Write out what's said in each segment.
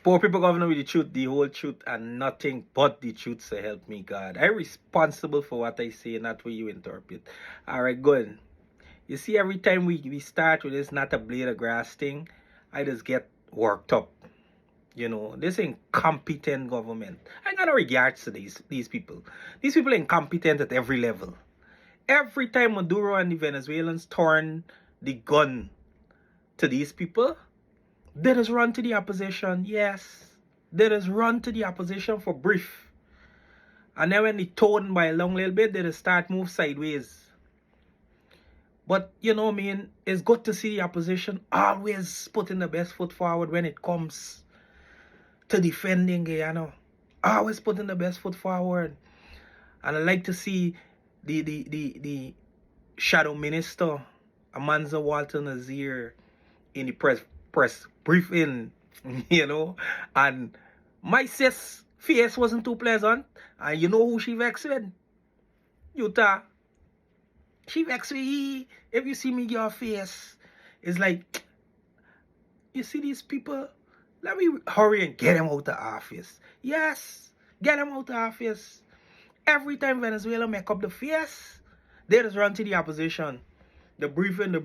Poor people governor with the truth, the whole truth, and nothing but the truth, so help me God. I'm responsible for what I say, not what you interpret. Alright, good. You see, every time we start with this not a blade of grass thing, I just get worked up. You know, this incompetent government. I got no regards to these people. These people are incompetent at every level. Every time Maduro and the Venezuelans turn the gun to these people, they just run to the opposition. Yes, they just run to the opposition for brief. And then when they tone by a long little bit, they just start move sideways. But you know, man, it's good to see the opposition always putting the best foot forward when it comes to defending Guyana. Always putting the best foot forward. And I like to see the shadow minister, Amanza Walter Nazir, in the press briefing, you know. And my sis face wasn't too pleasant. And you know who she vexed with? Utah. She vexed with. If you see me your face, it's like, you see these people, let me hurry and get them out of office. Yes, get them out of office. Every time Venezuela make up the face, they just run to the opposition. The briefing,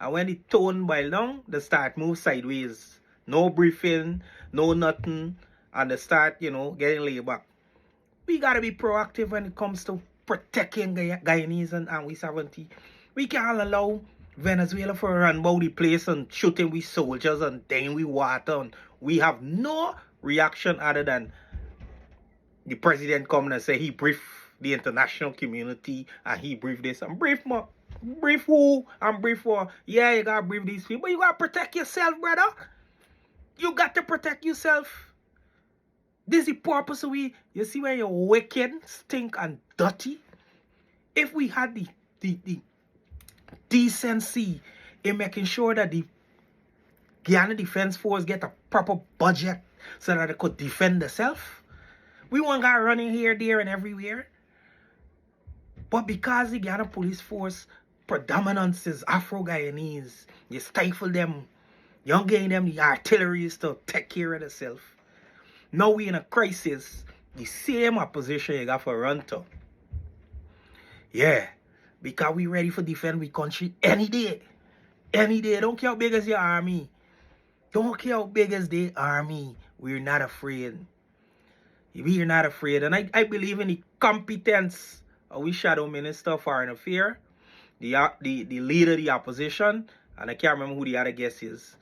and when the tone boil down, they start move sideways. No briefing, no nothing, and they start, you know, getting laid back. We gotta be proactive when it comes to protecting Guyanese and we sovereignty. We can't allow Venezuela for run about the place and shooting we soldiers and dying we water. And we have no reaction other than the president coming and say he briefed the international community and he briefed this and brief more. Brief who and brief what? Yeah, you gotta brief these people. But you gotta protect yourself, brother. You got to protect yourself. This is the purpose of we. You see where you're wicked, stink, and dirty. If we had the decency in making sure that the Guyana Defense Force get a proper budget so that they could defend themselves, we won't got running here, there, and everywhere. But because the Guyana Police Force predominance is Afro-Guyanese, you stifle them, you don't give them the artillery to take care of themselves. Now we in a crisis, the same opposition you got for run to. Yeah, because we ready for defend we country any day. Any day. Don't care how big as your army. Don't care how big as the army. We're not afraid. We are not afraid. And I believe in the competence of we shadow minister of foreign affairs, the leader of the opposition, and I can't remember who the other guest is.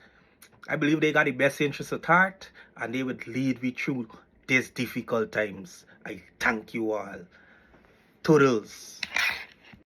I believe they got the best interest at heart and they would lead me through these difficult times. I thank you all. Toodles.